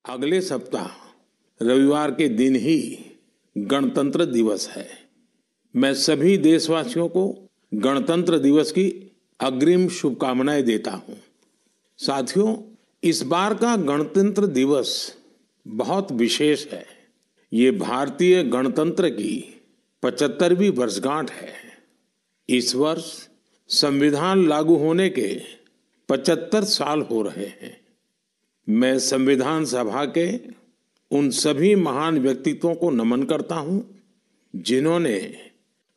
अगले सप्ताह रविवार के दिन ही गणतंत्र दिवस है। मैं सभी देशवासियों को गणतंत्र दिवस की अग्रिम शुभकामनाएं देता हूं। साथियों, इस बार का गणतंत्र दिवस बहुत विशेष है। ये भारतीय गणतंत्र की 75वीं वर्षगांठ है। इस वर्ष संविधान लागू होने के 75 साल हो रहे हैं। मैं संविधान सभा के उन सभी महान व्यक्तित्वों को नमन करता हूं जिन्होंने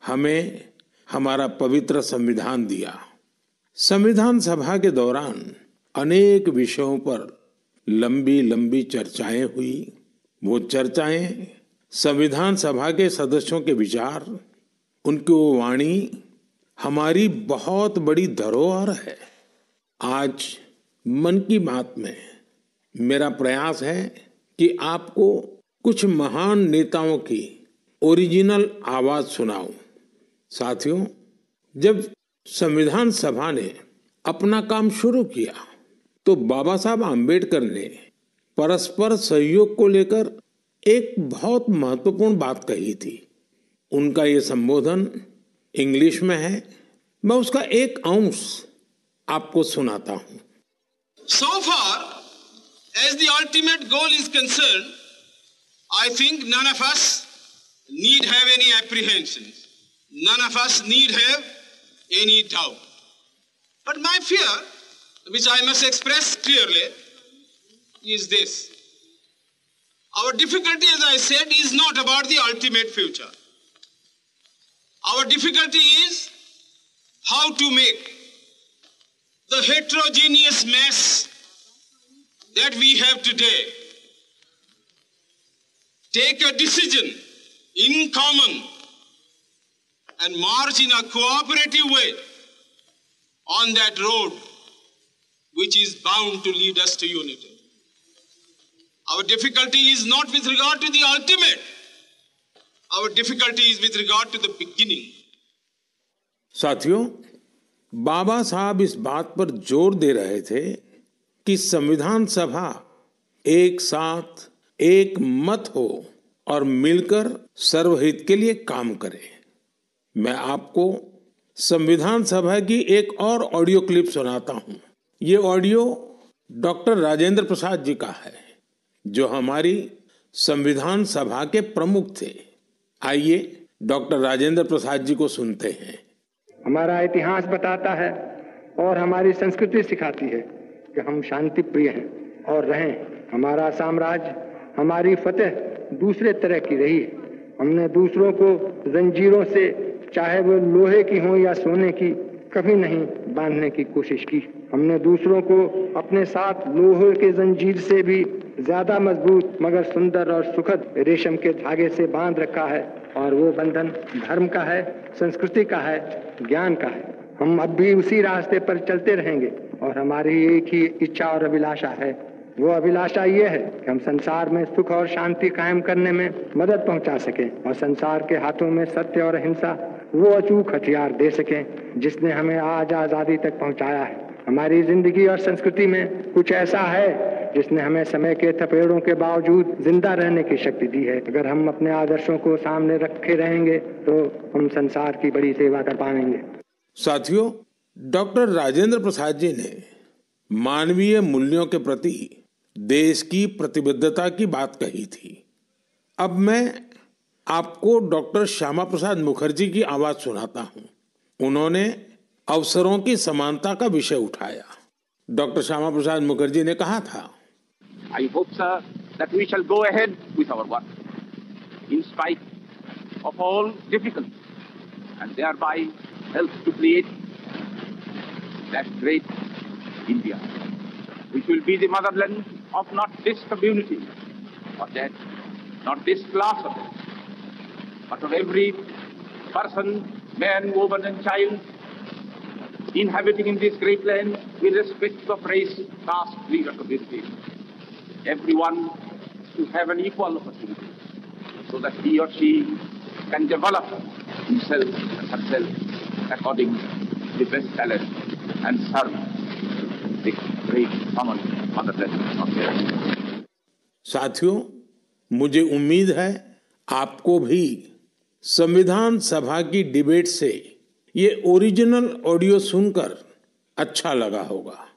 हमें हमारा पवित्र संविधान दिया। संविधान सभा के दौरान अनेक विषयों पर लंबी लंबी चर्चाएं हुई। वो चर्चाएं संविधान सभा के सदस्यों के विचार, उनकी वो वाणी हमारी बहुत बड़ी धरोहर है। आज मन की बात में मेरा प्रयास है कि आपको कुछ महान नेताओं की ओरिजिनल आवाज सुनाऊं। साथियों, जब संविधान सभा ने अपना काम शुरू किया तो बाबा साहब आम्बेडकर ने परस्पर सहयोग को लेकर एक बहुत महत्वपूर्ण बात कही थी। उनका ये संबोधन इंग्लिश में है। मैं उसका एक अंश आपको सुनाता हूं। So far as the ultimate goal is concerned, I think none of us need have any apprehensions. None of us need have any doubt. But my fear, which I must express clearly, is this. Our difficulty, as I said, is not about the ultimate future. Our difficulty is how to make the heterogeneous mess that we have today take a decision in common and march in a cooperative way on that road which is bound to lead us to unity. Our difficulty is not with regard to the ultimate. Our difficulty is with regard to the beginning. साथियों, बाबा साहब इस बात पर जोर दे रहे थे कि संविधान सभा एक साथ एक मत हो और मिलकर सर्वहित के लिए काम करे। मैं आपको संविधान सभा की एक और ऑडियो क्लिप सुनाता हूं। ये ऑडियो डॉक्टर राजेंद्र प्रसाद जी का है, जो हमारी संविधान सभा के प्रमुख थे। आइए डॉक्टर राजेंद्र प्रसाद जी को सुनते हैं। हमारा इतिहास बताता है और हमारी संस्कृति सिखाती है कि हम शांति प्रिय हैं और रहें। हमारा साम्राज्य, हमारी फतेह दूसरे तरह की रही है। हमने दूसरों को जंजीरों से, चाहे वो लोहे की हो या सोने की, कभी नहीं बांधने की कोशिश की। हमने दूसरों को अपने साथ लोहे के जंजीर से भी ज्यादा मजबूत मगर सुंदर और सुखद रेशम के धागे से बांध रखा है, और वो बंधन धर्म का है, संस्कृति का है, ज्ञान का है। हम अब भी उसी रास्ते पर चलते रहेंगे और हमारी एक ही इच्छा और अभिलाषा है। वो अभिलाषा ये है कि हम संसार में सुख और शांति कायम करने में मदद पहुंचा सकें और संसार के हाथों में सत्य और अहिंसा वो अचूक हथियार दे सकें जिसने हमें आज आजादी तक पहुंचाया है। हमारी जिंदगी और संस्कृति में कुछ ऐसा है जिसने हमें समय के थपेड़ों के बावजूद जिंदा रहने की शक्ति दी है। अगर हम अपने आदर्शों को सामने रखे रहेंगे तो हम संसार की बड़ी सेवा कर पाएंगे। साथियों, डॉक्टर राजेंद्र प्रसाद जी ने मानवीय मूल्यों के प्रति देश की प्रतिबद्धता की बात कही थी। अब मैं आपको डॉक्टर श्यामा प्रसाद मुखर्जी की आवाज सुनाता हूं। उन्होंने अवसरों की समानता का विषय उठाया। डॉक्टर श्यामा प्रसाद मुखर्जी ने कहा था, I hope, sir, that we shall go ahead with our work in spite of all difficulties and thereby help to create that great India, which will be the motherland of not this community or that, not this class of it, but of every person, man, woman and child inhabiting in this great land, irrespective of race, caste, creed or community. Everyone to have an equal opportunity so that he or she can develop himself and herself according to the best talent and serve the great common motherland of theirs. साथियों, मुझे उम्मीद है आपको भी संविधान सभा की debate से ये ओरिजिनल ऑडियो सुनकर अच्छा लगा होगा।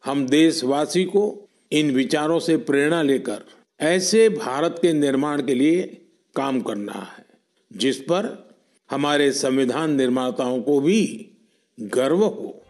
हम देशवासी को इन विचारों से प्रेरणा लेकर ऐसे भारत के निर्माण के लिए काम करना है जिस पर हमारे संविधान निर्माताओं को भी गर्व हो।